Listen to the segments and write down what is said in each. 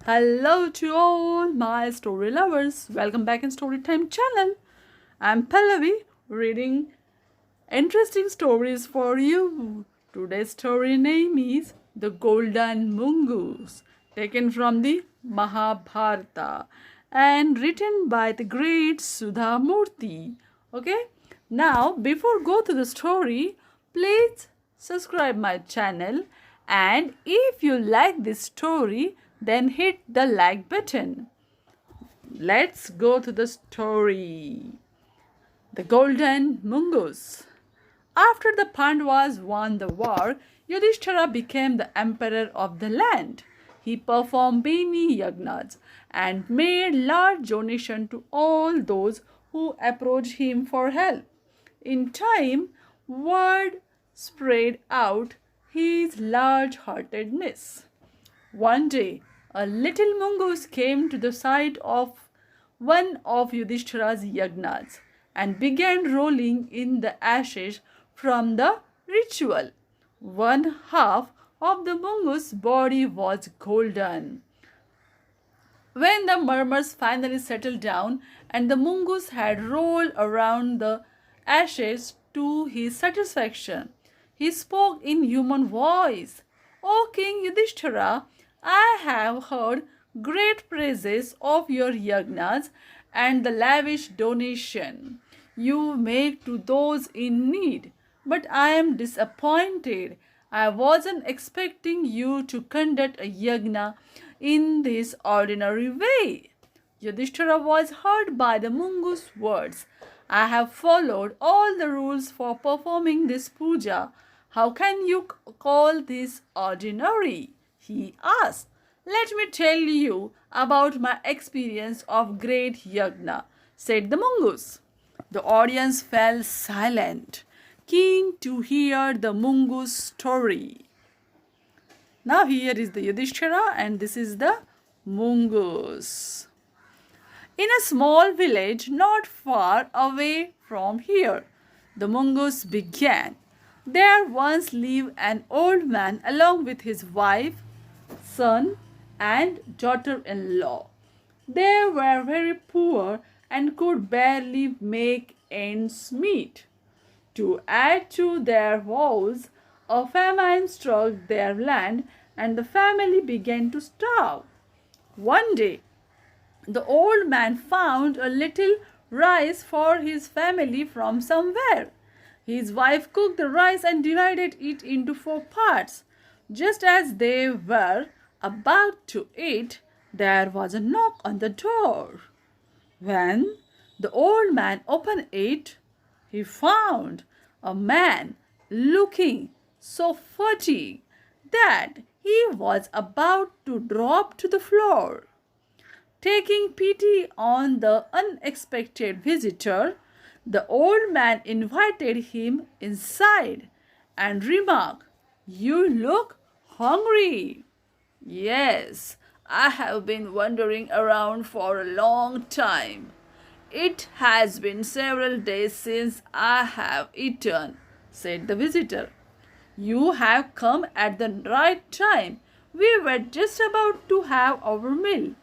Hello to all my story lovers. Welcome back in Storytime channel. I'm Pallavi reading interesting stories for you. Today's story name is The Golden Mongoose, taken from the Mahabharata and written by the great Sudha Murty. Okay? Now, before go to the story, please subscribe my channel, and if you like this story, then hit the like button. Let's go to the story. The Golden Mongoose. After the Pandavas won the war, Yudhishthira became the emperor of the land. He performed many yagnas and made large donations to all those who approached him for help. In time, word spread out his large-heartedness. One day, a little mongoose came to the side of one of Yudhishthira's yagnas and began rolling in the ashes from the ritual. One half of the mongoose's body was golden. When the murmurs finally settled down and the mongoose had rolled around the ashes to his satisfaction, he spoke in human voice. O King Yudhishthira, I have heard great praises of your yagnas and the lavish donation you make to those in need. But I am disappointed. I wasn't expecting you to conduct a yagna in this ordinary way. Yudhishthira was hurt by the mongoose's words. I have followed all the rules for performing this puja. How can you call this ordinary? He asked. Let me tell you about my experience of great yagna, said the mongoose. The audience fell silent, keen to hear the mongoose story. Now here is the Yudhishthira and this is the mongoose. In a small village not far away from here, the mongoose began. There once lived an old man along with his wife, son, and daughter-in-law. They were very poor and could barely make ends meet. To add to their woes, a famine struck their land and the family began to starve. One day, the old man found a little rice for his family from somewhere. His wife cooked the rice and divided it into 4 parts. Just as they were about to eat, there was a knock on the door. When the old man opened it, he found a man looking so fatigued that he was about to drop to the floor. Taking pity on the unexpected visitor, the old man invited him inside and remarked, You look hungry. Yes, I have been wandering around for a long time. It has been several days since I have eaten, said the visitor. You have come at the right time. We were just about to have our meal.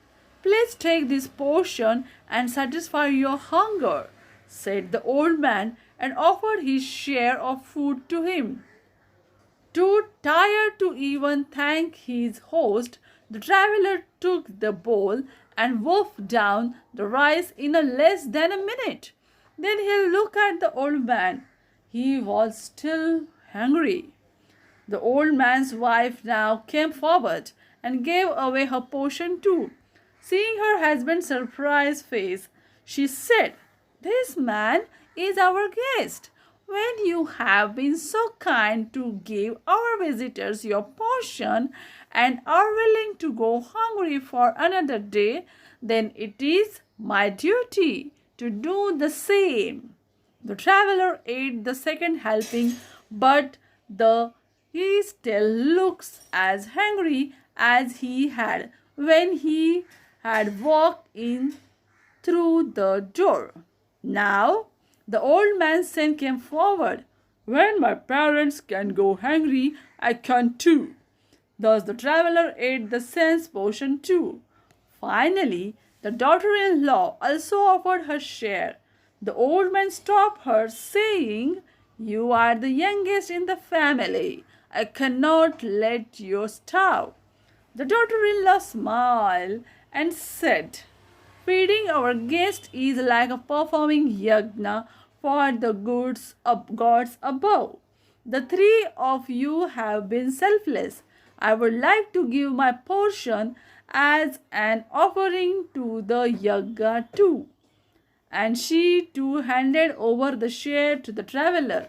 Please take this portion and satisfy your hunger, said the old man and offered his share of food to him. Too tired to even thank his host, the traveler took the bowl and wolfed down the rice in less than a minute. Then he looked at the old man. He was still hungry. The old man's wife now came forward and gave away her portion too. Seeing her husband's surprised face, she said, This man is our guest. When you have been so kind to give our visitors your portion and are willing to go hungry for another day, then it is my duty to do the same. The traveler ate the second helping, but he still looks as hungry as he had when he had walked in through the door. Now, the old man's son came forward. When my parents can go hungry, I can too. Thus the traveler ate the son's portion too. Finally, the daughter-in-law also offered her share. The old man stopped her, saying, "You are the youngest in the family. I cannot let you starve." The daughter-in-law smiled and said, "Feeding our guest is like a performing yajna for the gods above. The three of you have been selfless. I would like to give my portion as an offering to the yajna too." And she too handed over the share to the traveler.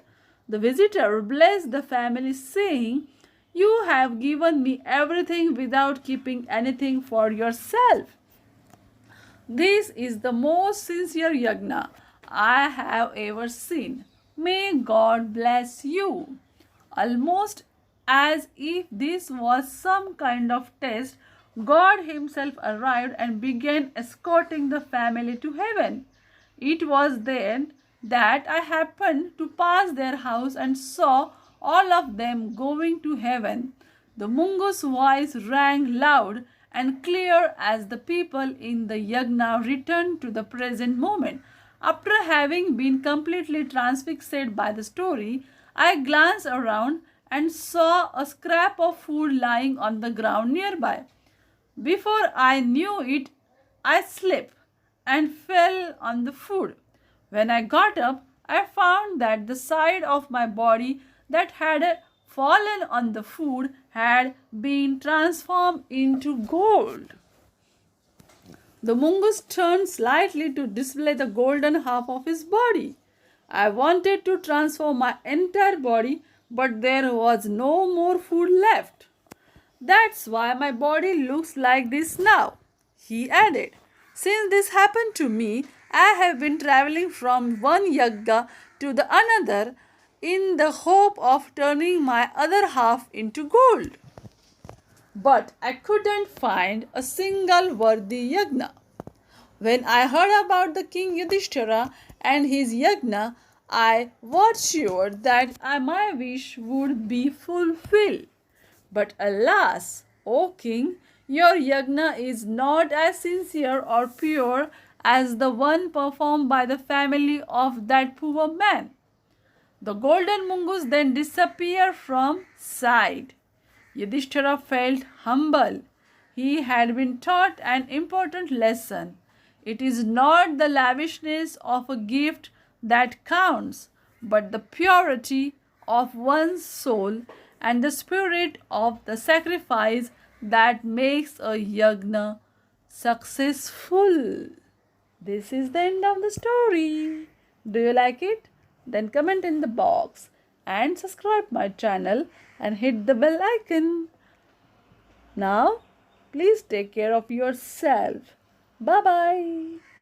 The visitor blessed the family, saying, "You have given me everything without keeping anything for yourself. This is the most sincere yajna I have ever seen. May God bless you." Almost as if this was some kind of test, God Himself arrived and began escorting the family to heaven. It was then that I happened to pass their house and saw all of them going to heaven. The mongoose voice rang loud and clear as the people in the yajna returned to the present moment. After having been completely transfixed by the story, I glanced around and saw a scrap of food lying on the ground nearby. Before I knew it, I slipped and fell on the food. When I got up, I found that the side of my body that had fallen on the food had been transformed into gold. The mongoose turned slightly to display the golden half of his body. I wanted to transform my entire body, but there was no more food left. "That's why my body looks like this now," he added. "Since this happened to me, I have been traveling from one yagga to the another in the hope of turning my other half into gold. But I couldn't find a single worthy yagna. When I heard about the king Yudhishthira and his yagna, I was sure that my wish would be fulfilled. But alas, O king, your yagna is not as sincere or pure as the one performed by the family of that poor man." The golden mongoose then disappeared from sight. Yudhishthira felt humble. He had been taught an important lesson. It is not the lavishness of a gift that counts, but the purity of one's soul and the spirit of the sacrifice that makes a yajna successful. This is the end of the story. Do you like it? Then comment in the box and subscribe my channel and hit the bell icon. Now, please take care of yourself. Bye bye.